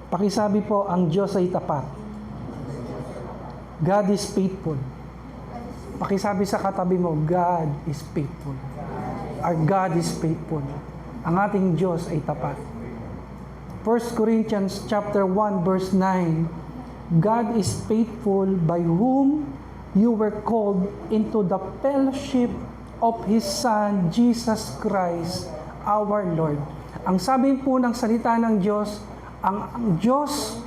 Pakisabi po, ang Diyos ay tapat. God is faithful. Pakisabi sa katabi mo, God is faithful. Our God is faithful. Ang ating Diyos ay tapat. 1 Corinthians chapter 1 verse 9, God is faithful by whom you were called into the fellowship of His Son, Jesus Christ, our Lord. Ang sabi po ng salita ng Diyos, ang Diyos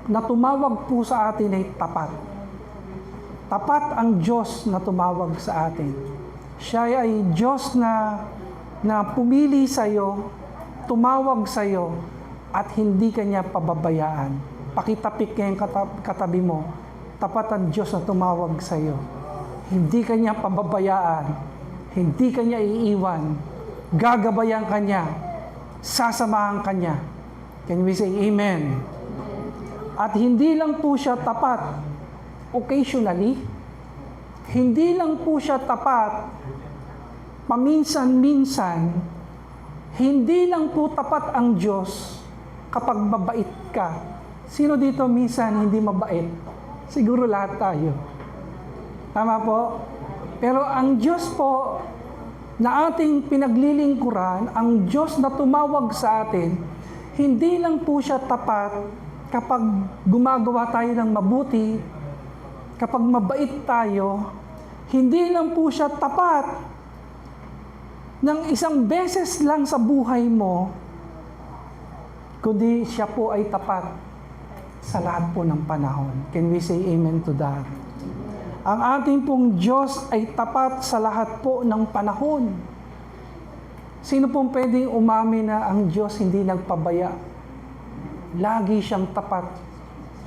na tumawag po sa atin ay tapat. Tapat ang Diyos na tumawag sa atin. Siya ay Diyos na pumili sa iyo, tumawag sa iyo, at hindi kanya pababayaan. Pakitapik niya yung katabi mo, tapat ang Diyos na tumawag sa iyo. Hindi kanya pababayaan, hindi kanya iiwan, gagabayan kanya, sasamahan kanya. Can we say amen? At hindi lang po siya tapat occasionally, hindi lang po siya tapat paminsan-minsan, hindi lang po tapat ang Diyos kapag mabait ka. Sino dito minsan hindi mabait? Siguro lahat tayo. Tama po? Pero ang Diyos po na ating pinaglilingkuran, ang Diyos na tumawag sa atin, hindi lang po siya tapat kapag gumagawa tayo ng mabuti, kapag mabait tayo, hindi lang po siya tapat ng isang beses lang sa buhay mo, kundi siya po ay tapat sa lahat po ng panahon. Can we say amen to that? Ang ating pong Diyos ay tapat sa lahat po ng panahon. Sino pong pwedeng umamin na ang Diyos hindi nagpabaya? Lagi siyang tapat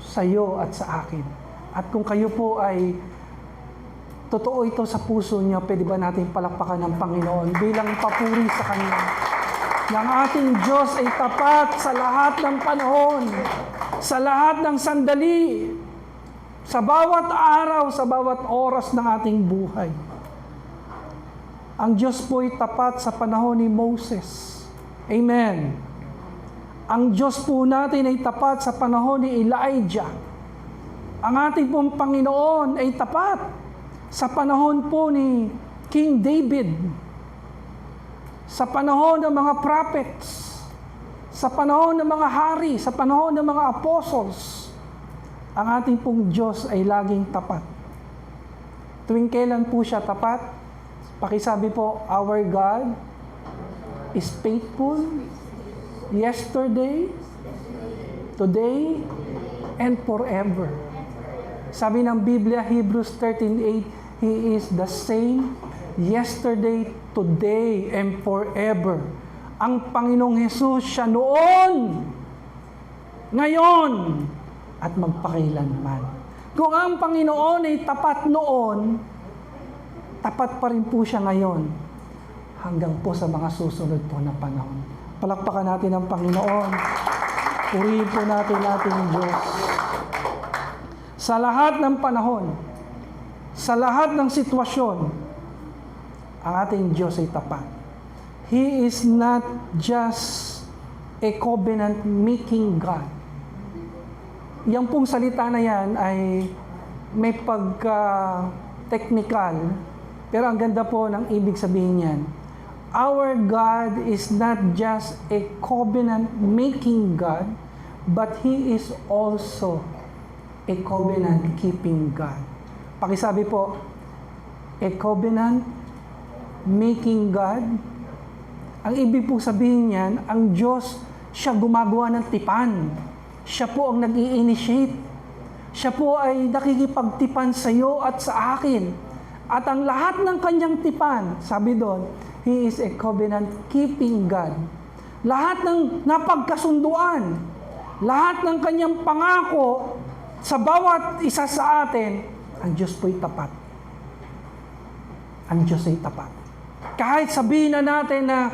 sa iyo at sa akin. At kung kayo po ay totoo ito sa puso niyo, pwede ba natin palakpakan ng Panginoon bilang papuri sa Kanya? Ng ating Diyos ay tapat sa lahat ng panahon, sa lahat ng sandali, sa bawat araw, sa bawat oras ng ating buhay. Ang Diyos po ay tapat sa panahon ni Moses. Amen. Ang Diyos po natin ay tapat sa panahon ni Elijah. Ang ating pong Panginoon ay tapat sa panahon po ni King David, sa panahon ng mga prophets, sa panahon ng mga hari, sa panahon ng mga apostles. Ang ating pong Diyos ay laging tapat. Tuwing kailan po siya tapat? Pakisabi po, our God is faithful yesterday, today, and forever. Sabi ng Biblia, Hebrews 13:8, He is the same yesterday, today, and forever. Ang Panginoong Hesus siya noon, ngayon, at magpakailanman. Kung ang Panginoon ay tapat noon, tapat pa rin po siya ngayon, hanggang po sa mga susunod po na panahon. Palakpakan natin ang Panginoon. Purihin po natin ating Diyos. Sa lahat ng panahon, sa lahat ng sitwasyon, ang ating Diyos ay tapat. He is not just a covenant-making God. Yang pong salita na yan ay may pagka-technical, pero ang ganda po ng ibig sabihin yan. Our God is not just a covenant-making God, but He is also a covenant-keeping God. Pakisabi po, a covenant-making God. Ang ibig po sabihin niyan, ang Diyos, siya gumagawa ng tipan. Siya po ang nag-i-initiate. Siya po ay nakikipagtipan sa iyo at sa akin. At ang lahat ng kanyang tipan, sabi doon, He is a covenant-keeping God. Lahat ng napagkasunduan, lahat ng kanyang pangako sa bawat isa sa atin, ang Diyos po'y tapat. Ang Diyos ay tapat. Kahit sabihin na natin na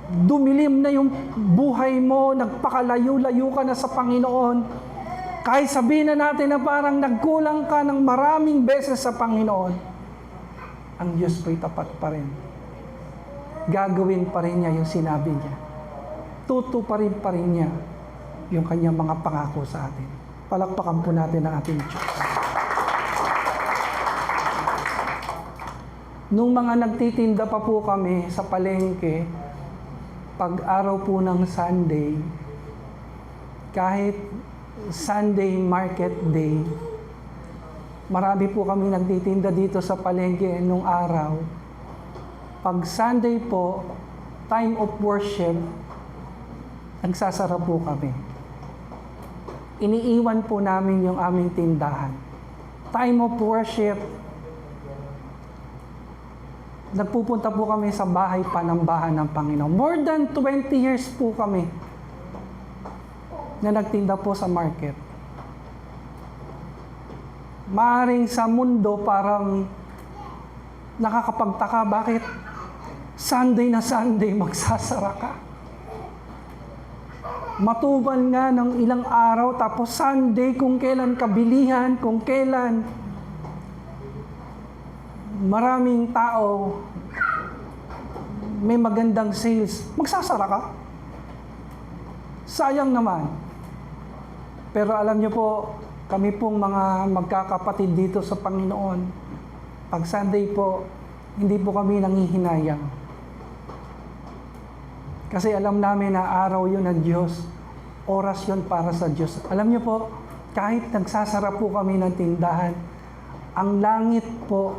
dumilim na yung buhay mo, nagpakalayo-layo ka na sa Panginoon, kahit sabihin na natin na parang nagkulang ka ng maraming beses sa Panginoon, ang Diyos po'y tapat pa rin. Gagawin pa rin niya yung sinabi niya. Tutuparin pa rin niya yung kanyang mga pangako sa atin. Palakpakan po natin ang ating Diyos. Nung mga nagtitinda pa po kami sa palengke, pag araw po ng Sunday, kahit Sunday market day, marami po kami nagtitinda dito sa palengke nung araw. Pag Sunday po, time of worship, nagsasara po kami. Iniiwan po namin yung aming tindahan. Time of worship, nagpupunta po kami sa bahay panambahan ng Panginoon. More than 20 years po kami na nagtinda po sa market. Maaring sa mundo parang nakakapagtaka, bakit Sunday na Sunday magsasara ka? Matuban nga ng ilang araw, tapos Sunday kung kailan kabilihan, kung kailan maraming tao, may magandang sales, magsasara ka? Sayang naman. Pero alam niyo po, kami pong mga magkakapatid dito sa Panginoon, pag Sunday po, hindi po kami nangihinayang. Kasi alam namin na araw yun ng Diyos, oras yun para sa Diyos. Alam niyo po, kahit nagsasara po kami ng tindahan, ang langit po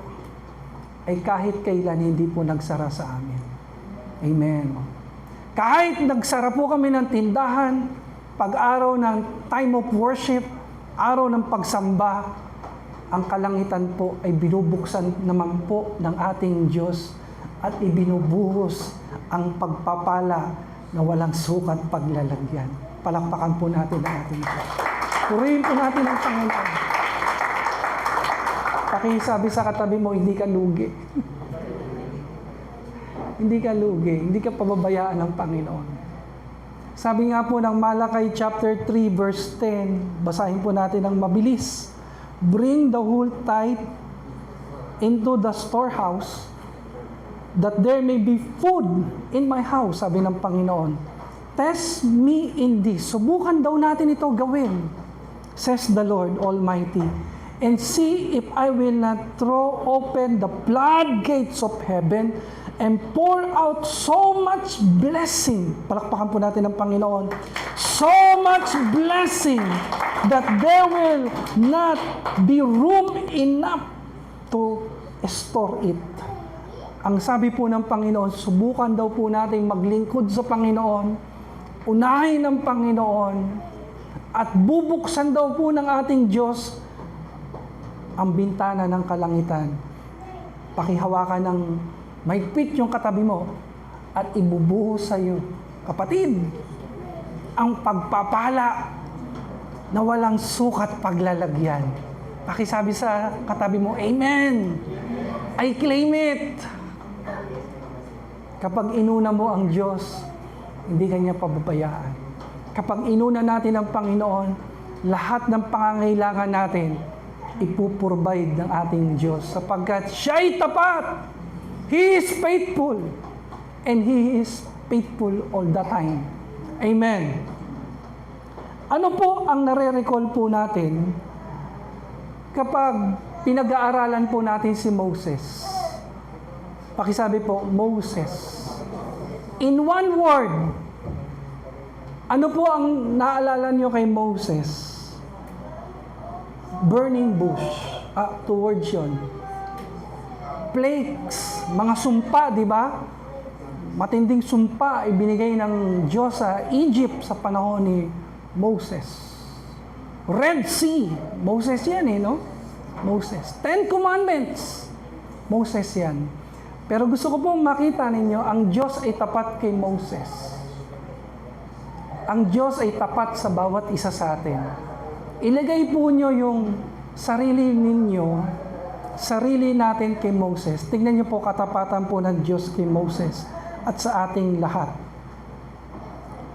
ay kahit kailan hindi po nagsara sa amin. Amen. Kahit nagsara po kami ng tindahan, pag-araw ng time of worship, araw ng pagsamba, ang kalangitan po ay binubuksan naman po ng ating Diyos at ibinubuhos ang pagpapala na walang sukat paglalagyan. Palakpakan po natin ang ating Diyos. Purihin po natin ang Panginoon. Pakisabi sa katabi mo, hindi ka lugi. Hindi ka lugi, hindi ka pababayaan ng Panginoon. Sabi nga po ng Malakay chapter 3 verse 10, basahin po natin ng mabilis. Bring the whole tithe into the storehouse, that there may be food in my house, sabi ng Panginoon. Test me in this. Subukan daw natin ito gawin, says the Lord Almighty, and see if I will not throw open the floodgates of heaven and pour out so much blessing. Palakpakan po natin ng Panginoon. So much blessing that there will not be room enough to store it. Ang sabi po ng Panginoon, subukan daw po natin maglingkod sa Panginoon, unahin ng Panginoon, at bubuksan daw po ng ating Diyos ang bintana ng kalangitan. Pakihawakan ng mahigpit yung katabi mo at ibubuhos sa iyo, kapatid, ang pagpapala na walang sukat paglalagyan. Pakisabi sa katabi mo, Amen! I claim it! Kapag inuna mo ang Diyos, hindi kanya pababayaan. Kapag inuna natin ang Panginoon, lahat ng pangangailangan natin, ipuprovide ng ating Diyos sapagkat siya'y tapat! He is faithful, and He is faithful all the time. Amen. Ano po ang nare-recall po natin kapag pinag-aaralan po natin si Moses? Pakisabi po, Moses. In one word, ano po ang naalala nyo kay Moses? Burning bush. Two words yun. Plagues, mga sumpa, di ba? Matinding sumpa ibinigay ng Diyos sa Egypt sa panahon ni Moses. Red Sea, Moses yan no? Moses. 10 Commandments, Moses yan. Pero gusto ko pong makita ninyo, ang Diyos ay tapat kay Moses. Ang Diyos ay tapat sa bawat isa sa atin. Ilagay po nyo yung sarili ninyo, sarili natin kay Moses. Tingnan niyo po katapatan po ng Diyos kay Moses at sa ating lahat.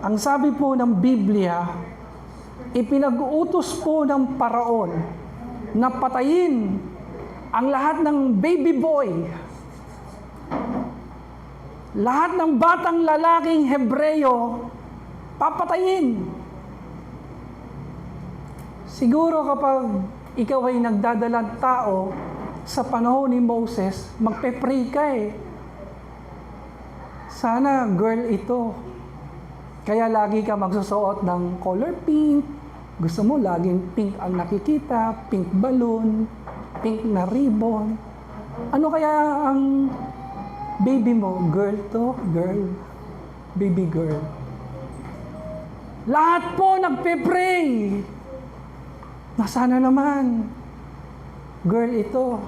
Ang sabi po ng Biblia, ipinag-uutos po ng Paraon na patayin ang lahat ng baby boy, lahat ng batang lalaking Hebreyo, papatayin. Siguro kapag ikaw ay nagdadalang tao sa panahon ni Moses, magpe-pray ka eh. Sana girl ito. Kaya lagi ka magsusuot ng color pink. Gusto mo laging pink ang nakikita, pink balloon, pink na ribbon. Ano kaya ang baby mo? Girl to? Girl. Baby girl. Lahat po nagpe-pray. Nasana naman. Girl ito.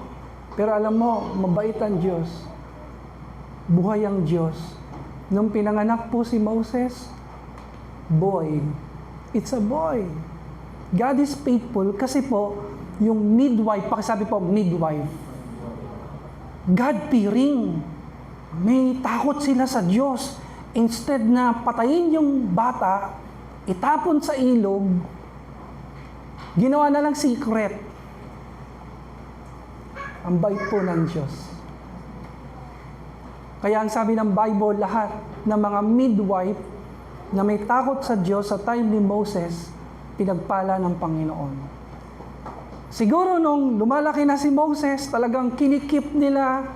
Pero alam mo, mabait ang Diyos. Buhay ang Diyos. Nung pinanganak po si Moses, boy. It's a boy. God is faithful kasi po, yung midwife, pakisabi po, midwife. God-fearing. May takot sila sa Diyos. Instead na patayin yung bata, itapon sa ilog, ginawa na lang secret. Ang bait po ng Diyos. Kaya ang sabi ng Bible, lahat ng mga midwife na may takot sa Diyos sa time ni Moses, pinagpala ng Panginoon. Siguro nung lumalaki na si Moses, talagang kinikip nila,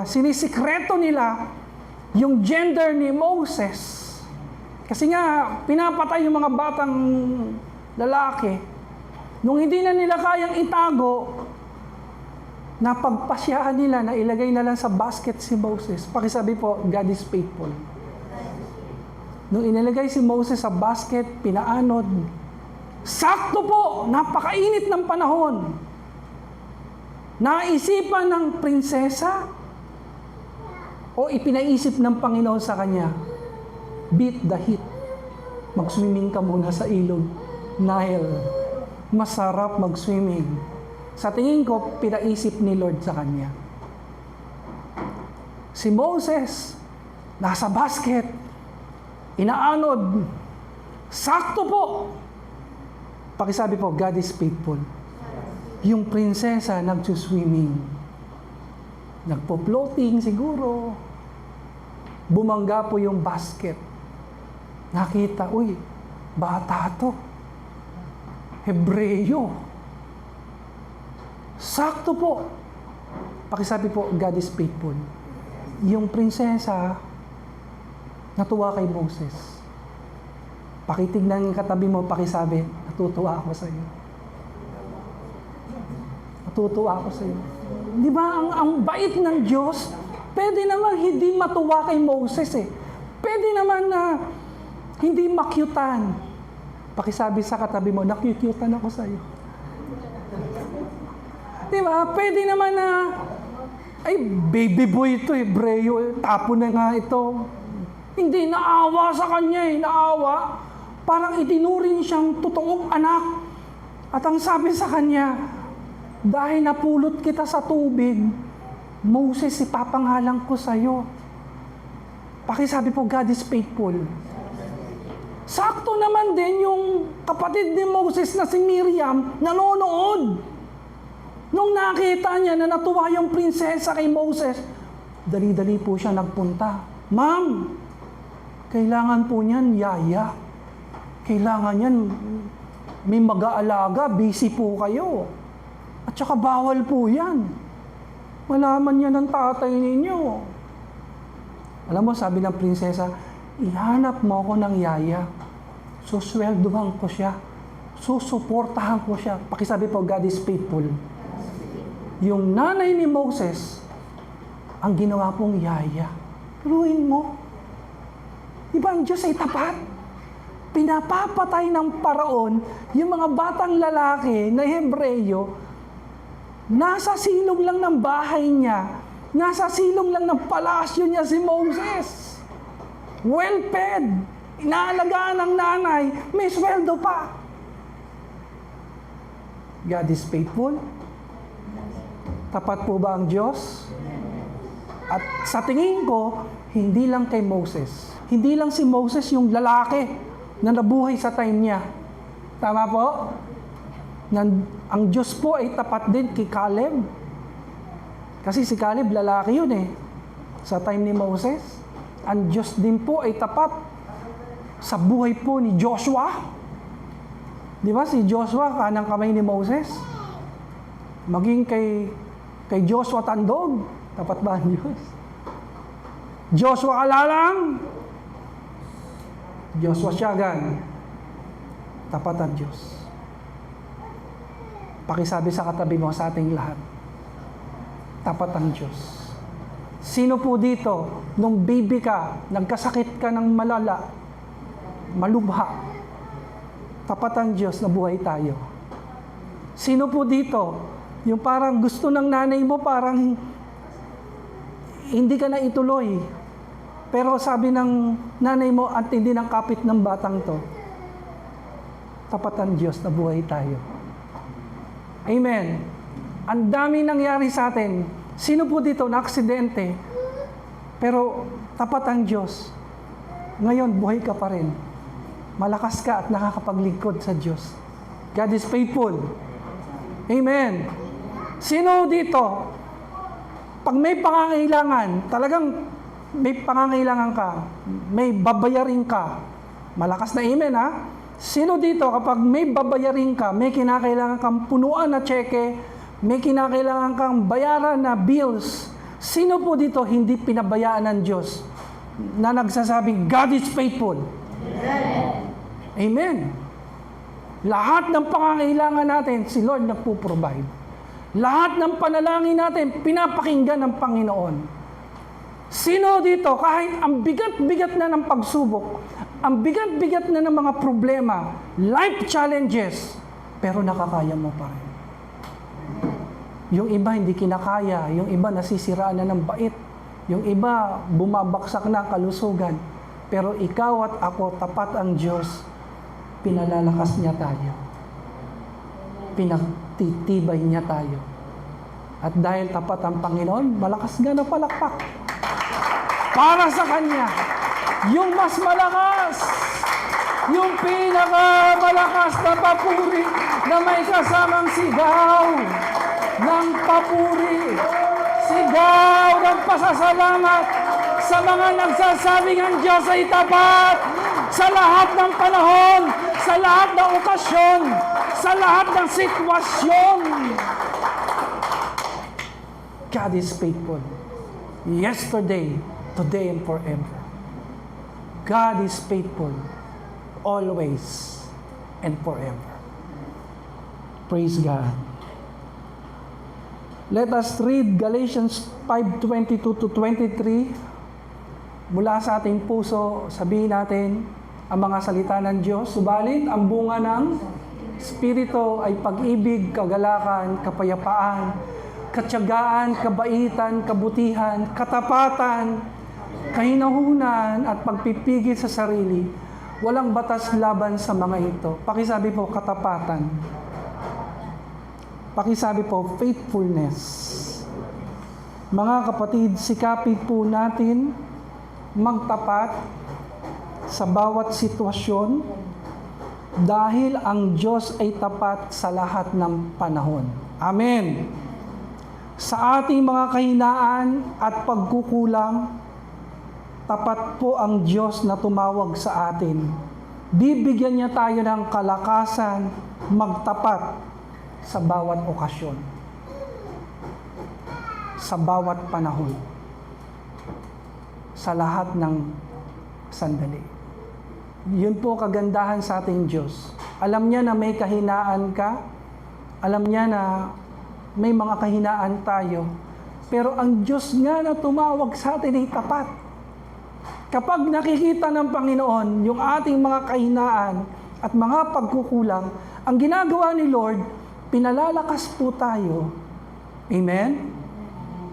sinisikreto nila yung gender ni Moses. Kasi nga, pinapatay yung mga batang lalaki. Nung hindi na nila kayang itago, napagpasyahan nila na ilagay na lang sa basket si Moses. Pakisabi po, God is faithful. Nung inilagay si Moses sa basket, pinaanod. Sakto po, napakainit ng panahon. Naisipan ng prinsesa o ipinaisip ng Panginoon sa kanya, beat the heat. Mag-swimming ka muna sa ilog. Nile. Masarap mag-swimming. Sa tingin ko, pinaisip ni Lord sa kanya. Si Moses, nasa basket, inaanod. Sakto po. Pakisabi po, God is faithful. Yung prinsesa nagsuswimming. Nagpo-floating siguro. Bumangga po yung basket. Nakita, uy, bata to. Hebreyo. Sakto po. Pakisabi po, God is faithful. Yung prinsesa, natuwa kay Moses. Pakitignan ng katabi mo, pakisabi, natutuwa ako sa iyo. Natutuwa ako sa iyo. Di ba, ang bait ng Diyos, pwede naman hindi matuwa kay Moses eh. Pwede naman na hindi makyutan. Pakisabi sa katabi mo, nakyutan ako sa iyo. Di ba? Pwede naman na, ay, baby boy ito, Hebreyo, tapo na nga ito. Hindi, naawa sa kanya eh, naawa. Parang itinuring siyang totoong anak. At ang sabi sa kanya, dahil napulot kita sa tubig, Moses, ipapangalan ko sa iyo. Pakisabi po, God is faithful. Sakto naman din yung kapatid ni Moses na si Miriam, nanonood. Nung nakita niya na natuwa yung prinsesa kay Moses, dali-dali po siya nagpunta. Ma'am, kailangan po niyan yaya. Kailangan niyan may mag-aalaga, busy po kayo. At saka bawal po yan. Malaman niya ng tatay ninyo. Alam mo, sabi ng prinsesa, ihanap mo ako ng yaya. Susweldohan ko siya. Susuportahan ko siya. Pakisabi po, God is faithful. Yung nanay ni Moses, ang ginawa pong yaya. Turuin mo. Di ba ang Diyos ay tapat? Pinapapatay ng paraon yung mga batang lalaki na Hebreyo, nasa silong lang ng bahay niya, nasa silong lang ng palasyo niya si Moses. Well-fed, inaalagaan ng nanay, may sweldo pa. God is faithful. Tapat po ba ang Diyos? At sa tingin ko, hindi lang kay Moses. Hindi lang si Moses yung lalaki na nabuhay sa time niya. Tama po? Ang Diyos po ay tapat din kay Caleb. Kasi si Caleb, lalaki yun eh. Sa time ni Moses. Ang Diyos din po ay tapat sa buhay po ni Joshua. Di ba si Joshua, kanang kamay ni Moses? Maging kay Joshua tandog, tapat ba ang Diyos? Joshua kalalang, Joshua siyagan, tapat ang Diyos. Pakisabi sa katabi mo sa ating lahat, tapat ang Diyos. Sino po dito, nung baby ka, nagkasakit ka ng malala, malubha, tapat ang Diyos na buhay tayo. Sino po dito, yung parang gusto ng nanay mo, parang hindi ka na ituloy. Pero sabi ng nanay mo, at hindi ng kapit ng batang to, tapat ang Diyos na buhay tayo. Amen. Ang dami nangyari sa atin. Sino po dito na aksidente? Pero tapat ang Diyos. Ngayon, buhay ka pa rin. Malakas ka at nakakapaglingkod sa Diyos. God is faithful. Amen. Sino dito, pag may pangangailangan, talagang may pangangailangan ka, may babayarin ka, malakas na amen ha? Sino dito, kapag may babayarin ka, may kinakailangan kang punuan na tseke, may kinakailangan kang bayaran na bills, sino po dito hindi pinabayaan ng Diyos na nagsasabing, God is faithful? Amen. Amen. Lahat ng pangangailangan natin, si Lord nagpo-provide. Lahat ng panalangin natin, pinapakinggan ng Panginoon. Sino dito, kahit ang bigat-bigat na ng pagsubok, ang bigat-bigat na ng mga problema, life challenges, pero nakakaya mo pa rin. Yung iba hindi kinakaya, yung iba nasisiraan na ng bait, yung iba bumabaksak na kalusugan, pero ikaw at ako, tapat ang Diyos, pinalalakas niya tayo. Pinagtitibay niya tayo. At dahil tapat ang Panginoon, malakas nga na palakpak. Para sa Kanya, yung mas malakas, yung pinakamalakas na papuri na may kasamang sigaw ng papuri, sigaw ng pasasalamat sa mga nagsasabing ang Diyos ay tapat sa lahat ng panahon, sa lahat ng okasyon, sa lahat ng sitwasyon. God is faithful. Yesterday, today, and forever. God is faithful. Always and forever. Praise God. Let us read Galatians 5:22-23. Mula sa ating puso, sabihin natin ang mga salita ng Diyos. Subalit, ang bunga ng Espiritu ay pag-ibig, kagalakan, kapayapaan, katyagaan, kabaitan, kabutihan, katapatan, kahinahunan, at pagpipigil sa sarili. Walang batas laban sa mga ito. Pakisabi po, katapatan. Pakisabi po, faithfulness. Mga kapatid, sikapin po natin magtapat sa bawat sitwasyon dahil ang Diyos ay tapat sa lahat ng panahon. Amen. Sa ating mga kahinaan at pagkukulang, tapat po ang Diyos na tumawag sa atin. Bibigyan niya tayo ng kalakasan magtapat sa bawat okasyon, sa bawat panahon, sa lahat ng sandali. Yun po kagandahan sa ating Diyos. Alam niya na may kahinaan ka, alam niya na may mga kahinaan tayo, pero ang Diyos nga na tumawag sa atin ay tapat. Kapag nakikita ng Panginoon yung ating mga kahinaan at mga pagkukulang, ang ginagawa ni Lord, pinalalakas po tayo. Amen?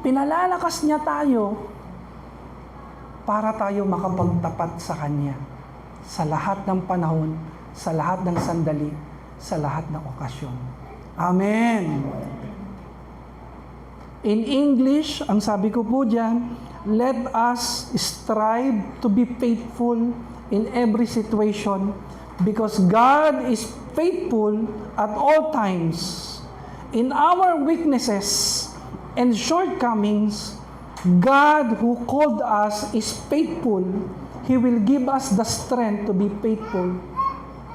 Pinalalakas niya tayo para tayo makapagtapat sa Kanya sa lahat ng panahon, sa lahat ng sandali, sa lahat ng okasyon. Amen! In English, ang sabi ko po dyan, let us strive to be faithful in every situation because God is faithful at all times. In our weaknesses and shortcomings, God who called us is faithful. He will give us the strength to be faithful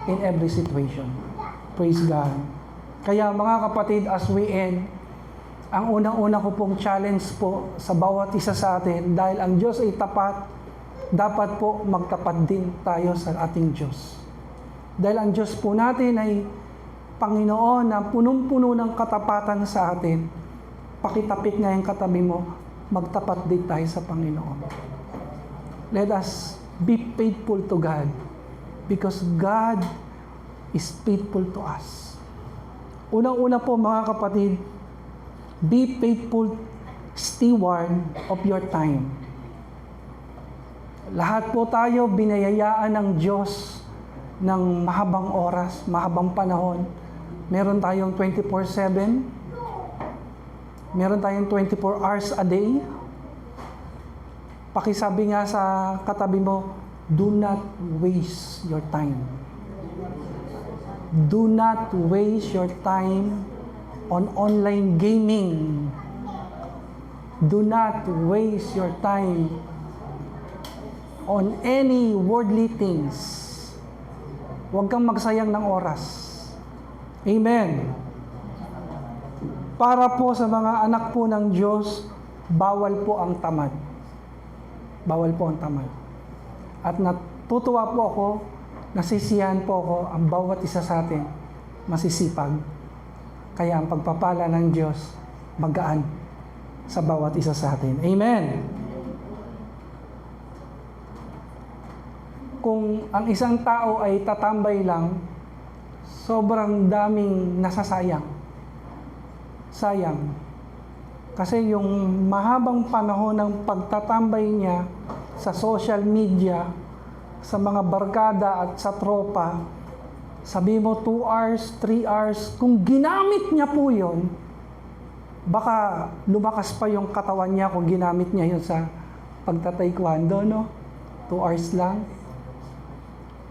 in every situation. Praise God. Kaya mga kapatid, as we end, ang unang-una ko pong challenge po sa bawat isa sa atin, dahil ang Diyos ay tapat, dapat po magtapat din tayo sa ating Diyos. Dahil ang Diyos po natin ay Panginoon na punong-puno ng katapatan sa atin. Pakitapik nga yung katabi mo, magtapat din tayo sa Panginoon. Let us be faithful to God because God is faithful to us. Unang-una po mga kapatid, be faithful steward of your time. Lahat po tayo binayayaan ng Diyos ng mahabang oras, mahabang panahon. Meron tayong 24/7. Meron tayong 24 hours a day. Pakisabi nga sa katabi mo, do not waste your time. Do not waste your time on online gaming. Do not waste your time on any worldly things. Huwag kang magsayang ng oras. Amen. Para po sa mga anak po ng Diyos, bawal po ang tamad. Bawal po ang tamad. At natutuwa po ako, nasisiyahan po ako, ang bawat isa sa atin, masisipag. Kaya ang pagpapala ng Diyos, magaan sa bawat isa sa atin. Amen. Kung ang isang tao ay tatambay lang, sobrang daming nasasayang. Sayang. Kasi yung mahabang panahon ng pagtatambay niya sa social media, sa mga barkada at sa tropa, sabi mo 2 hours, 3 hours, kung ginamit niya po yun, baka lumakas pa yung katawan niya kung ginamit niya yun sa pagtataekwondo, no? 2 hours lang.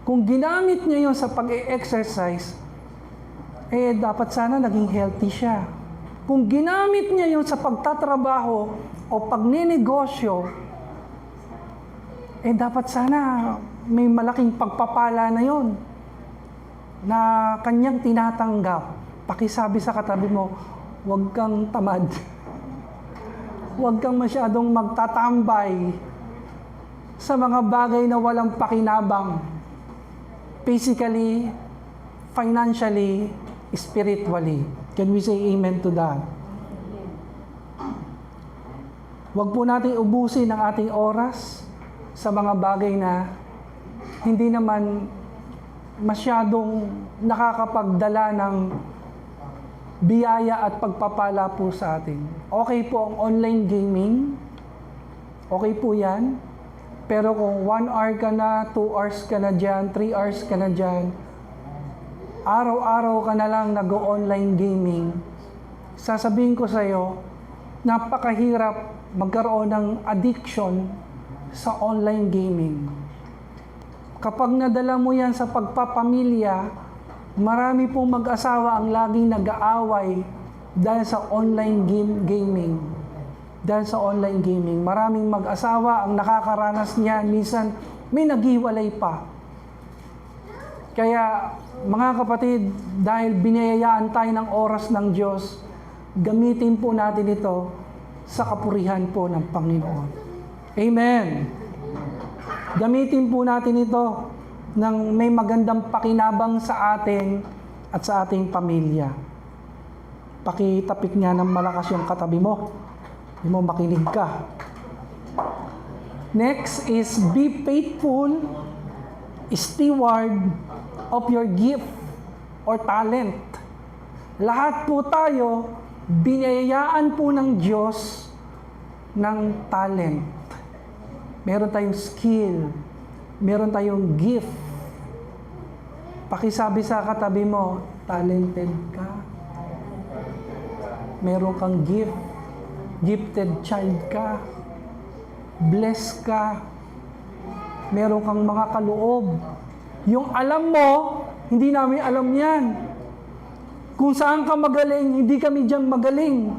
Kung ginamit niya yun sa pag-e-exercise, dapat sana naging healthy siya. Kung ginamit niya yun sa pagtatrabaho o pagninegosyo, dapat sana may malaking pagpapala na yun na kanyang tinatanggap. Pakisabi sa katabi mo, huwag kang tamad. Huwag kang masyadong magtatambay sa mga bagay na walang pakinabang. Physically, financially, spiritually. Can we say amen to that? Huwag po natin ubusin ang ating oras sa mga bagay na hindi naman masyadong nakakapagdala ng biyaya at pagpapala po sa atin. Okay po ang online gaming. Okay po yan. Pero kung 1 hour ka na, 2 hours ka na dyan, 3 hours ka na dyan, araw-araw ka na lang nag-online gaming, sasabihin ko sa iyo, napakahirap magkaroon ng addiction sa online gaming. Kapag nadala mo yan sa pagpapamilya, marami pong mag-asawa ang laging nag-aaway dahil sa online gaming. Dahil sa online gaming, maraming mag-asawa ang nakakaranas niyan, minsan may naghiwalay pa. Kaya mga kapatid, dahil binayayaan tayo ng oras ng Diyos, gamitin po natin ito sa kapurihan po ng Panginoon. Amen. Gamitin po natin ito ng may magandang pakinabang sa atin at sa ating pamilya. Pakitapik nga ng malakas yung katabi mo. Hindi mo makinig ka. Next is be faithful steward of your gift or talent. Lahat po tayo, binayayaan po ng Diyos ng talent. Meron tayong skill. Meron tayong gift. Pakisabi sa katabi mo, talented ka. Meron kang gift. Gifted child ka. Blessed ka. Meron kang mga kaloob. Yung alam mo, hindi namin alam yan. Kung saan ka magaling, hindi kami dyan magaling.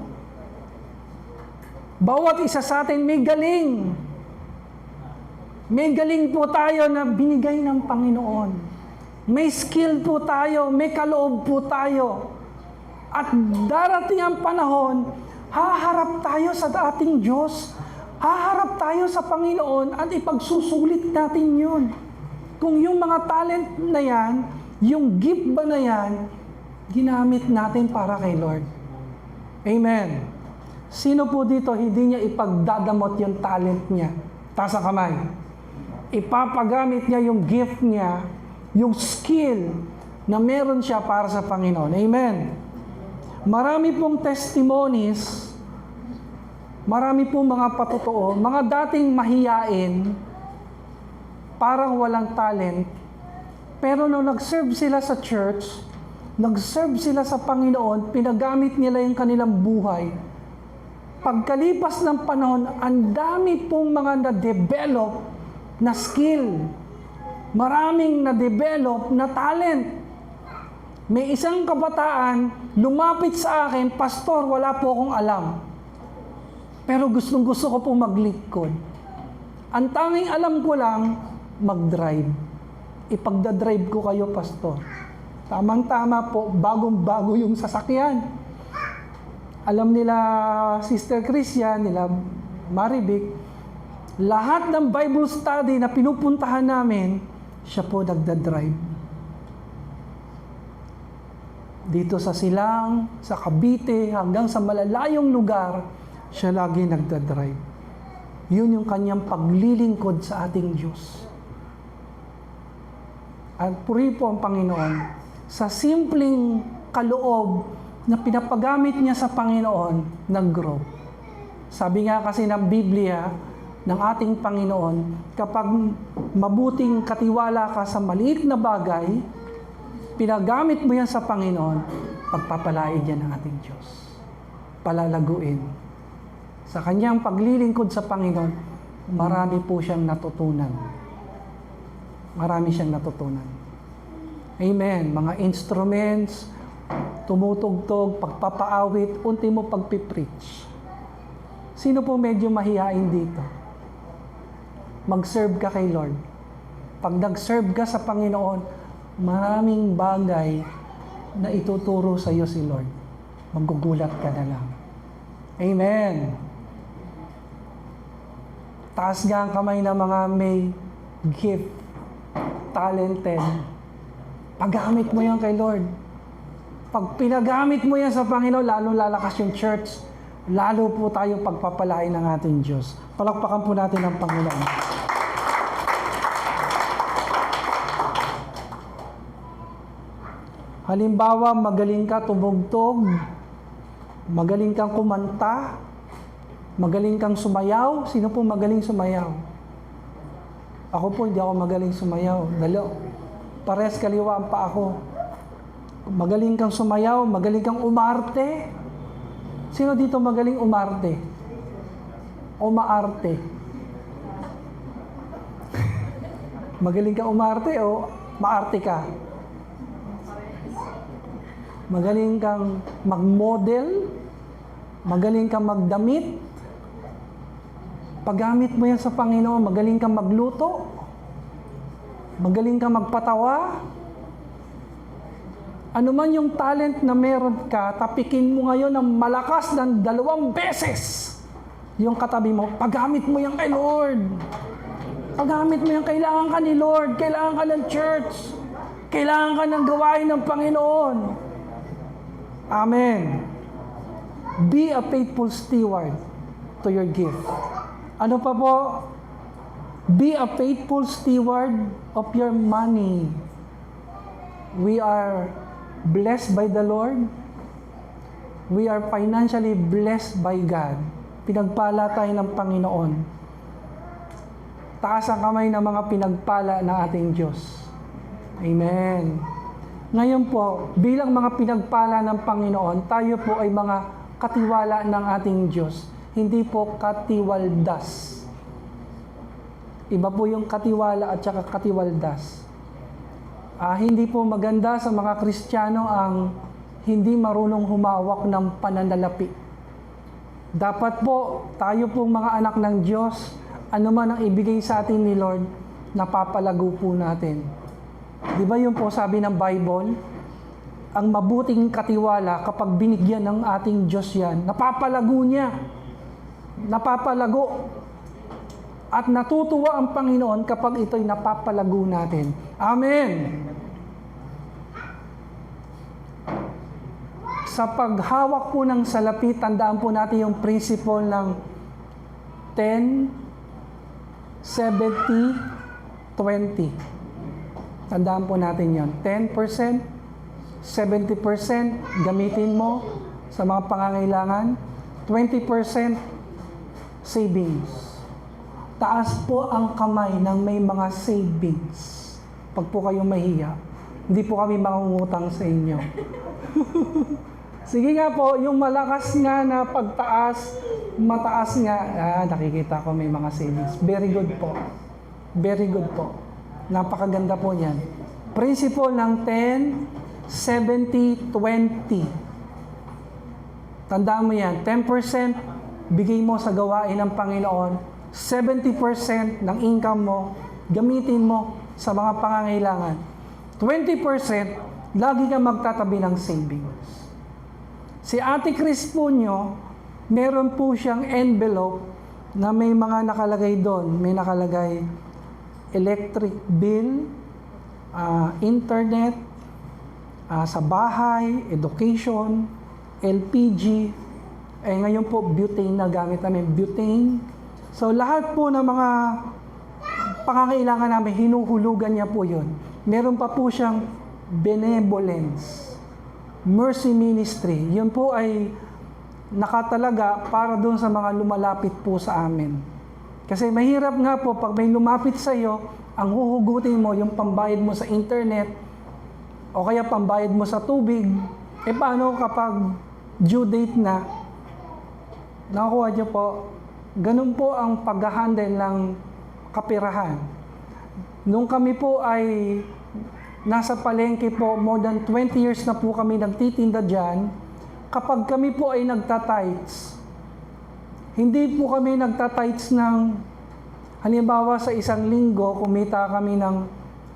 Bawat isa sa atin may galing. May galing po tayo na binigay ng Panginoon. May skill po tayo, may kaloob po tayo. At darating ang panahon, haharap tayo sa ating Diyos. Haharap tayo sa Panginoon at ipagsusulit natin yun. Kung yung mga talent na yan, yung gift ba na yan, ginamit natin para kay Lord. Amen. Sino po dito hindi niya ipagdadamot yung talent niya? Taas ang kamay. Ipapagamit niya yung gift niya, yung skill na meron siya para sa Panginoon. Amen. Marami pong testimonies, marami pong mga patotoo, mga dating mahiyain, parang walang talent, pero nung nag-serve sila sa church, nag-serve sila sa Panginoon, pinagamit nila yung kanilang buhay. Pagkalipas ng panahon, ang dami pong mga na-develop na skill. Maraming na-develop na talent. May isang kabataan, lumapit sa akin, Pastor, wala po akong alam. Pero gustong-gusto ko pong maglingkod. Ang tanging alam ko lang, mag-drive. Ipagdadrive ko kayo, Pastor. Tamang-tama po, bagong-bago yung sasakyan. Alam nila Sister Christian, nila Marivic, lahat ng Bible study na pinupuntahan namin, siya po nagdadrive. Dito sa Silang, sa Cavite, hanggang sa malalayong lugar, siya lagi nagdadrive. Yun yung kanyang paglilingkod sa ating Diyos. At puri po ang Panginoon, sa simpleng kaloob na pinapagamit niya sa Panginoon, nag-grow. Sabi nga kasi ng Biblia, ng ating Panginoon, kapag mabuting katiwala ka sa maliit na bagay, pinagamit mo yan sa Panginoon, pagpapalain yan ng ating Diyos. Palalaguin. Sa kanyang paglilingkod sa Panginoon, marami po siyang natutunan. Marami siyang natutunan. Amen. Mga instruments, tumutugtog, pagpapaawit, unti mo pagpipreach. Sino po medyo mahihain dito? Mag-serve ka kay Lord. Pag nag-serve ka sa Panginoon, maraming bagay na ituturo sa iyo si Lord. Magugulat ka na lang. Amen. Taas nga ang kamay ng mga may gift, talented. Paggamit mo yan kay Lord. Pag pinagamit mo yan sa Panginoon, lalo lalakas yung church, lalo po tayo pagpapalain ng ating Diyos. Palakpakan po natin ang Panginoon. Halimbawa, magaling ka tumugtog, magaling kang kumanta, magaling kang sumayaw. Sino po magaling sumayaw? Ako po, hindi ako magaling sumayaw. Pares kaliwa ang pa ako. Magaling kang sumayaw, magaling kang umarte. Sino dito magaling umarte? O maarte? Magaling kang umarte o maarte ka? Magaling kang mag-model, magaling kang magdamit, paggamit mo yan sa Panginoon, magaling kang magluto, magaling kang magpatawa. Ano man yung talent na meron ka, tapikin mo ngayon ng malakas ng 2 beses yung katabi mo, paggamit mo yan kay Lord. Paggamit mo yan, kailangan ka ni Lord, kailangan ka ng church, kailangan ka ng gawain ng Panginoon. Amen. Be a faithful steward to your gift. Ano pa po? Be a faithful steward of your money. We are blessed by the Lord. We are financially blessed by God. Pinagpala tayo ng Panginoon. Taas ang kamay ng mga pinagpala ng ating Diyos. Amen. Ngayon po, bilang mga pinagpala ng Panginoon, tayo po ay mga katiwala ng ating Diyos. Hindi po katiwaldas. Iba po yung katiwala at saka katiwaldas. Hindi po maganda sa mga Kristiyano ang hindi marunong humawak ng pananalapi. Dapat po, tayo pong mga anak ng Diyos, ano man ang ibigay sa atin ni Lord, napapalago po natin. Di ba yun po sabi ng Bible? Ang mabuting katiwala, kapag binigyan ng ating Diyos yan, napapalago niya. Napapalago. At natutuwa ang Panginoon kapag ito'y napapalago natin. Amen! Sa paghawak po ng salapi, tandaan po natin yung principle ng 10, 70, 20. Tandaan po natin yon. 10%, 70% gamitin mo sa mga pangangailangan, 20% savings. Taas po ang kamay ng may mga savings. Pag po kayong mahiya, hindi po kami mangungutang sa inyo. Sige nga po, yung malakas nga na pagtaas, mataas nga, nakikita ko may mga savings. Very good po. Very good po. Napakaganda po niyan. Principle ng 10, 70, 20. Tandaan mo yan, 10% bigay mo sa gawain ng Panginoon, 70% ng income mo, gamitin mo sa mga pangangailangan. 20%, lagi kang magtatabi ng savings. Si Ate Chris po nyo, meron po siyang envelope na may mga nakalagay doon. May nakalagay electric bill, internet, sa bahay, education, LPG, ngayon po butane na gamit namin, butane. So lahat po ng mga pangangailangan namin, hinuhulugan niya po yun. Meron pa po siyang benevolence, mercy ministry. Yun po ay nakatalaga para doon sa mga lumalapit po sa amin. Kasi mahirap nga po, pag may lumapit sa iyo, ang huhugutin mo, yung pambayad mo sa internet, o kaya pambayad mo sa tubig, paano kapag due date na, nakuha niyo po, ganun po ang pag-handle ng kapirahan. Nung kami po ay nasa palengke po, more than 20 years na po kami nagtitinda dyan, kapag kami po ay nagtatights, hindi po kami nagtatights ng, halimbawa sa isang linggo, kumita kami ng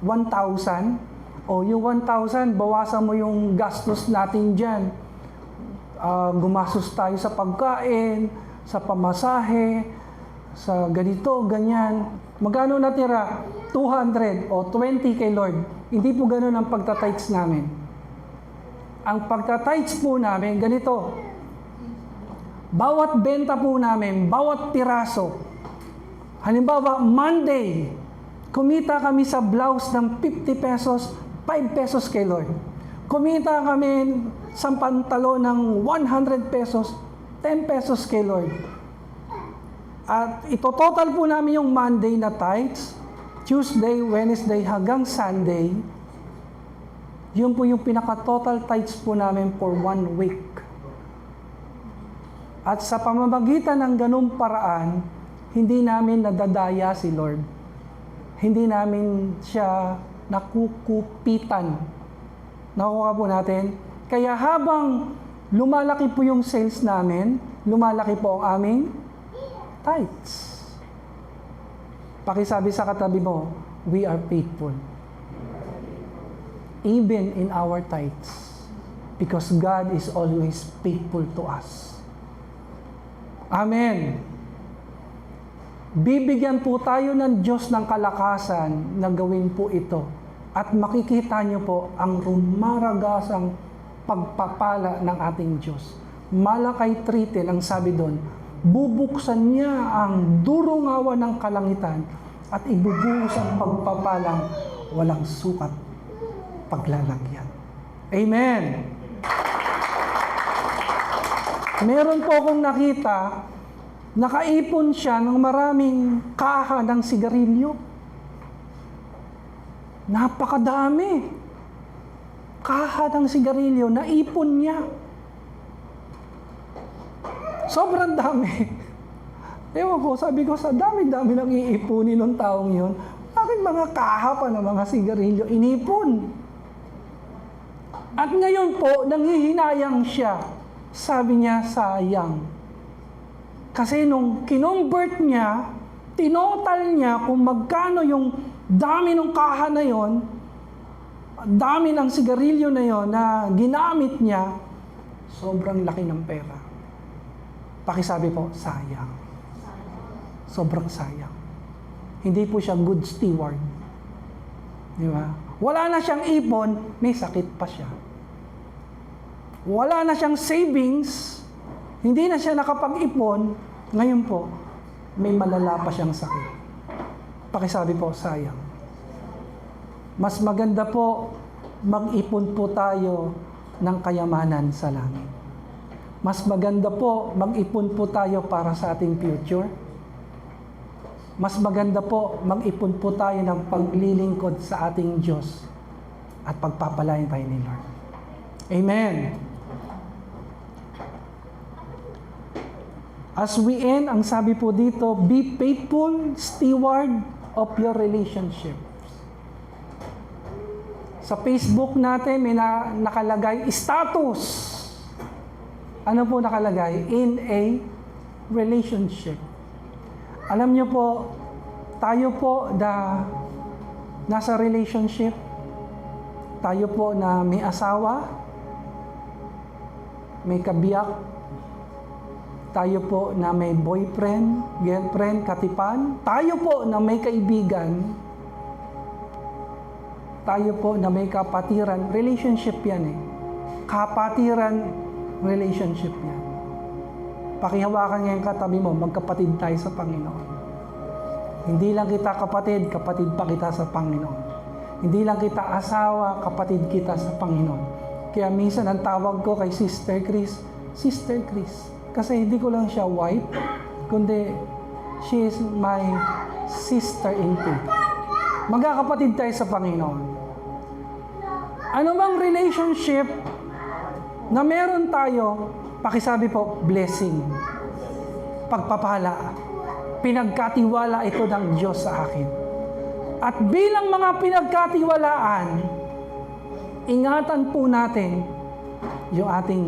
1,000, o yung 1,000, bawasan mo yung gastos natin dyan. Gumastos tayo sa pagkain, sa pamasahe, sa ganito, ganyan. Magkano natira? 200 o 20 kay Lord. Hindi po ganun ang pagtatights namin. Ang pagtatights po namin, ganito. Bawat benta po namin, bawat piraso. Halimbawa, Monday, kumita kami sa blouse ng 50 pesos, 5 pesos kay Lord. Kumita kami sa pantalo ng 100 pesos, 10 pesos kay Lord. At ito total po namin yung Monday na tithes, Tuesday, Wednesday hanggang Sunday. Yun po yung pinaka-total tithes po namin for 1 week. At sa pamamagitan ng ganung paraan, hindi namin nadadaya si Lord. Hindi namin siya nakukupitan. Nakuha po natin. Kaya habang lumalaki po yung sales namin, lumalaki po ang aming tithes. Pakisabi sa katabi mo, we are faithful. Even in our tithes. Because God is always faithful to us. Amen. Bibigyan po tayo ng Diyos ng kalakasan na gawin po ito. At makikita niyo po ang rumaragasang pagpapala ng ating Diyos. Malakay 3:10 ang sabi doon, bubuksan niya ang durungawan ng kalangitan at ibubuhos ang pagpapalang walang sukat paglalagyan. Amen! Meron po akong nakita, nakaipon siya ng maraming kaha ng sigarilyo. Napakadami. Kaha ng sigarilyo, naipon niya. Sobrang dami. Ewan ko, sabi ko, sa dami-dami nang iipunin ng taong yun, bakit mga kaha pa ng mga sigarilyo inipon? At ngayon po, nanghihinayang siya. Sabi niya, sayang. Kasi nung kinonvert niya, tinotal niya kung magkano yung dami ng kaha na yon, dami ng sigarilyo na yon na ginamit niya, sobrang laki ng pera. Pakisabi po, sayang. Sobrang sayang. Hindi po siya good steward. Di ba? Wala na siyang ipon, may sakit pa siya. Wala na siyang savings, hindi na siya nakapag-ipon, ngayon po, may malala pa siyang sakit. Pakisabi po, sayang. Mas maganda po, mag-ipon po tayo ng kayamanan sa langit. Mas maganda po, mag-ipon po tayo para sa ating future. Mas maganda po, mag-ipon po tayo ng paglilingkod sa ating Diyos at pagpapalain tayo ni Lord. Amen. As we end, ang sabi po dito, be faithful steward of your relationships. Sa Facebook natin, may nakalagay, status. Ano po nakalagay? In a relationship. Alam niyo po, tayo po na nasa relationship, tayo po na may asawa, may kabiyak, tayo po na may boyfriend, girlfriend, katipan, tayo po na may kaibigan, tayo po na may kapatiran, relationship yan eh. Kapatiran, relationship yan. Pakihawakan ngayon katabi mo, magkapatid tayo sa Panginoon. Hindi lang kita kapatid, kapatid pa kita sa Panginoon. Hindi lang kita asawa, kapatid kita sa Panginoon. Kaya minsan ang tawag ko kay Sister Chris, Sister Chris. Kasi hindi ko lang siya wife, kundi she is my sister in faith. Magkakapatid tayo sa Panginoon. Ano bang relationship na meron tayo, pakisabi po, blessing, pagpapala, pinagkatiwala ito ng Diyos sa akin. At bilang mga pinagkatiwalaan, ingatan po natin yung ating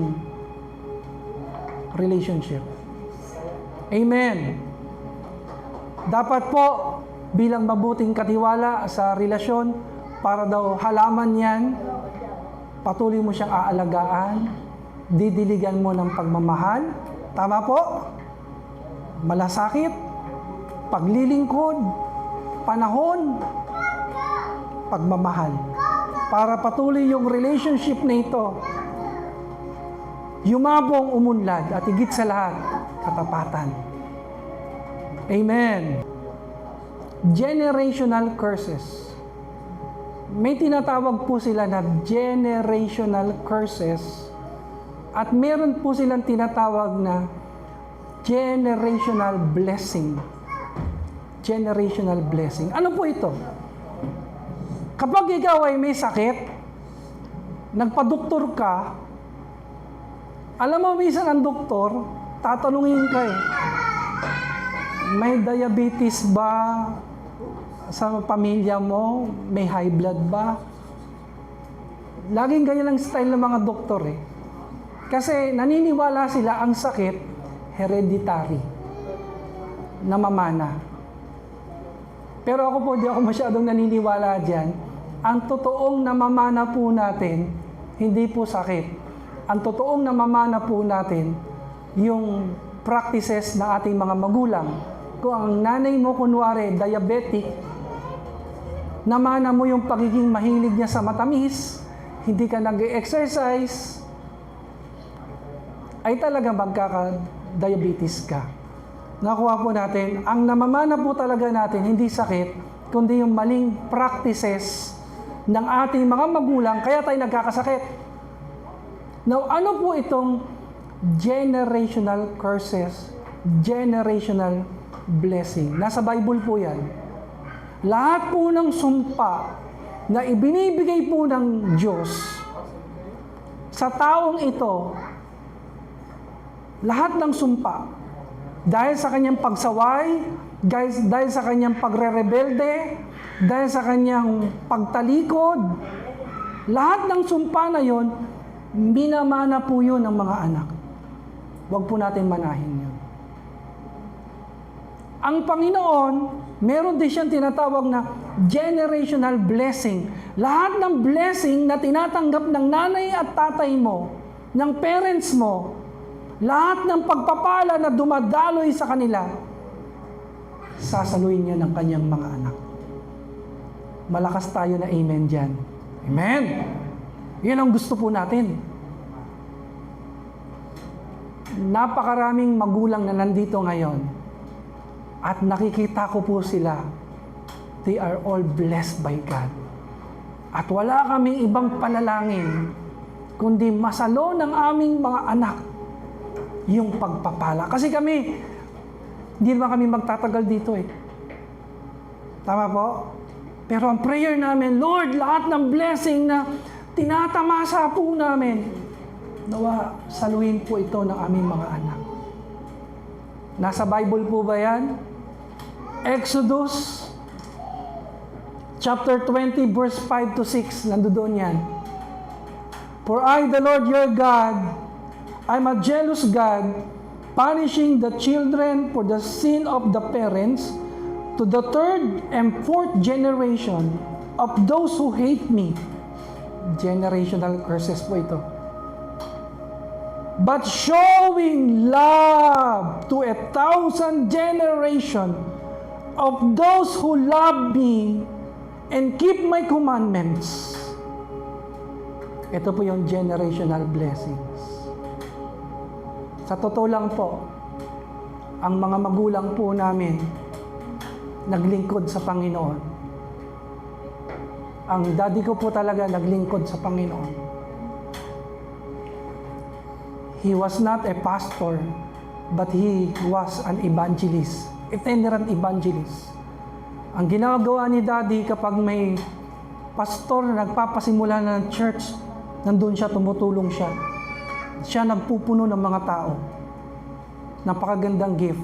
relationship. Amen. Dapat po, bilang mabuting katiwala sa relasyon, para daw halaman yan, patuloy mo siyang aalagaan, didiligan mo ng pagmamahal. Tama po? Malasakit, paglilingkod, panahon, pagmamahal. Para patuloy yung relationship na ito, yumabong, umunlad, at higit sa lahat, katapatan. Amen. Generational curses. May tinatawag po sila na generational curses at meron po silang tinatawag na generational blessing. Generational blessing. Ano po ito? Kapag ikaw ay may sakit, nagpa-doktor ka, alam mo, minsan ang doktor, tatanungin ka eh, may diabetes ba sa pamilya mo? May high blood ba? Laging ganyan ang style ng mga doktor eh. Kasi naniniwala sila ang sakit, hereditary, namamana. Pero ako po, di ako masyadong naniniwala dyan. Ang totoong namamana po natin, hindi po sakit. Ang totoong namamana po natin, yung practices ng ating mga magulang. Kung ang nanay mo, kunwari, diabetic, namana mo yung pagiging mahilig niya sa matamis, hindi ka nag-exercise, ay talaga magkaka-diabetes ka. Nakuha po natin, ang namamana po talaga natin, hindi sakit, kundi yung maling practices ng ating mga magulang, kaya tayo nagkakasakit. Now, ano po itong generational curses, generational blessing? Nasa Bible po yan. Lahat po ng sumpa na ibinibigay po ng Diyos sa taong ito, lahat ng sumpa, dahil sa kanyang pagsaway, dahil sa kanyang pagre-rebelde, dahil sa kanyang pagtalikod, lahat ng sumpa na yon, minamana po yun ng mga anak. Huwag po natin manahin yun. Ang Panginoon, meron din siyang tinatawag na generational blessing. Lahat ng blessing na tinatanggap ng nanay at tatay mo, ng parents mo, lahat ng pagpapala na dumadaloy sa kanila, sasaluhin niya ng kanyang mga anak. Malakas tayo na amen dyan. Amen! Yan ang gusto po natin. Napakaraming magulang na nandito ngayon at nakikita ko po sila. They are all blessed by God. At wala kaming ibang panalangin kundi masalo ng aming mga anak yung pagpapala. Kasi kami, hindi naman kami magtatagal dito eh. Tama po? Pero ang prayer namin, Lord, lahat ng blessing na tinatamasa po namin, nawa, saluhin po ito ng aming mga anak. Nasa Bible po ba yan? Exodus chapter 20 verse 5 to 6, nandoon yan. For I, the Lord your God, I'm a jealous God, punishing the children for the sin of the parents to the third and fourth generation of those who hate me. Generational curses po ito. But showing love to 1,000 generation of those who love me and keep my commandments. Ito po yung generational blessings. Sa totoo lang po, ang mga magulang po namin naglingkod sa Panginoon. Ang daddy ko po talaga naglingkod sa Panginoon. He was not a pastor, but he was an evangelist, itinerant evangelist. Ang ginagawa ni daddy kapag may pastor na nagpapasimula na ng church, nandun siya, tumutulong siya. Siya nagpupuno ng mga tao. Napakagandang gift.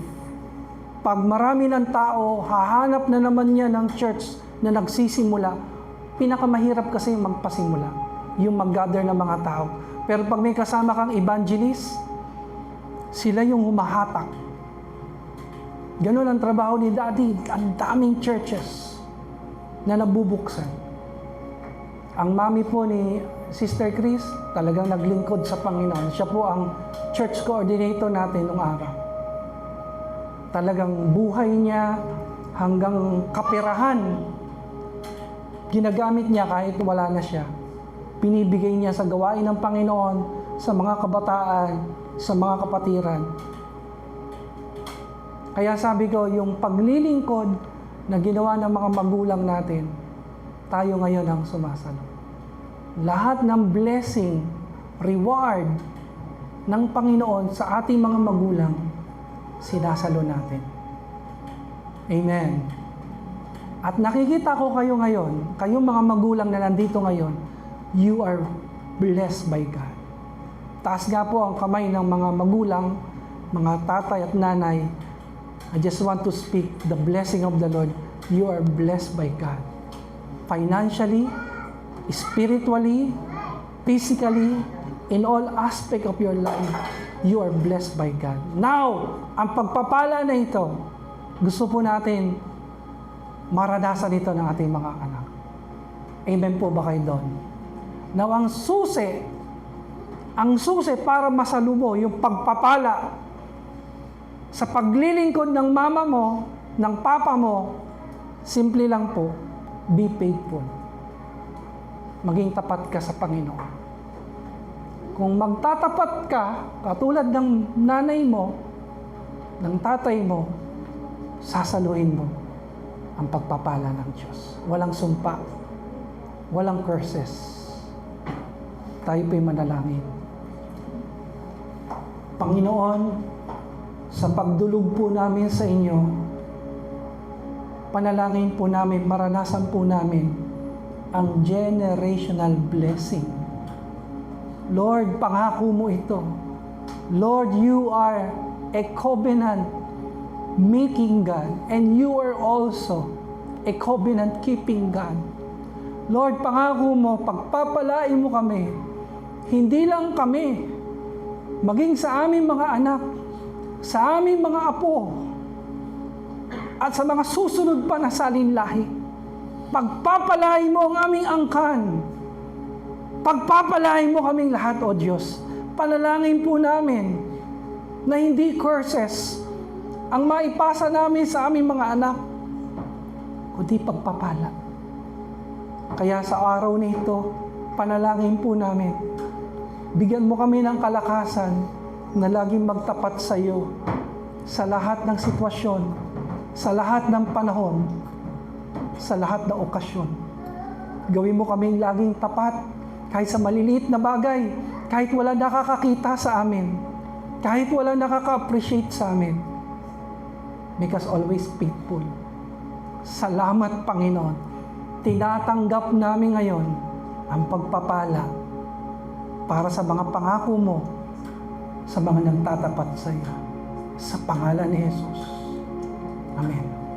Pag marami ng tao, hahanap na naman niya ng church na nagsisimula. Pinakamahirap kasi magpasimula, yung mag-gather ng mga tao. Pero pag may kasama kang evangelist, sila yung humahatak. Ganun ang trabaho ni Daddy. Ang daming churches na nabubuksan. Ang mami po ni Sister Chris, talagang naglingkod sa Panginoon. Siya po ang church coordinator natin noong araw. Talagang buhay niya hanggang kapirahan, ginagamit niya kahit wala na siya. Binibigay niya sa gawain ng Panginoon, sa mga kabataan, sa mga kapatiran. Kaya sabi ko, yung paglilingkod na ginawa ng mga magulang natin, tayo ngayon ang sumasalo. Lahat ng blessing, reward ng Panginoon sa ating mga magulang, sinasalo natin. Amen. At nakikita ko kayo ngayon, kayong mga magulang na nandito ngayon, you are blessed by God. Taas nga po ang kamay ng mga magulang, mga tatay at nanay. I just want to speak the blessing of the Lord. You are blessed by God. Financially, spiritually, physically, in all aspect of your life, you are blessed by God. Now, ang pagpapala na ito, gusto po natin maranasan ito ng ating mga anak. Amen po ba kayo doon? Now, ang susi para masalumo yung pagpapala sa paglilingkod ng mama mo, ng papa mo, simple lang po, be faithful. Maging tapat ka sa Panginoon. Kung magtatapat ka, katulad ng nanay mo, ng tatay mo, sasaluhin mo ang pagpapala ng Diyos. Walang sumpa, walang curses. Tayo po'y manalangin. Panginoon, sa pagdulog po namin sa inyo, panalangin po namin, maranasan po namin ang generational blessing. Lord, pangako mo ito. Lord, you are a covenant-making God, and you are also a covenant-keeping God. Lord, pangako mo, pagpapalain mo kami, hindi lang kami, maging sa aming mga anak, sa aming mga apo, at sa mga susunod pa na salinlahi. Pagpapalain mo ang aming angkan. Pagpapalain mo kaming lahat, O Diyos. Panalangin po namin na hindi curses ang maipasa namin sa aming mga anak, kundi pagpapala. Kaya sa araw nito, panalangin po namin, bigyan mo kami ng kalakasan na laging magtapat sa iyo sa lahat ng sitwasyon, sa lahat ng panahon, sa lahat ng okasyon. Gawin mo kaming laging tapat kahit sa maliliit na bagay, kahit wala nakakakita sa amin, kahit wala nakaka-appreciate sa amin. Make us always faithful. Salamat, Panginoon. Tinatanggap namin ngayon ang pagpapala para sa mga pangako mo sa mga nagtatapat sa iyo. Sa pangalan ni Jesus. Amen.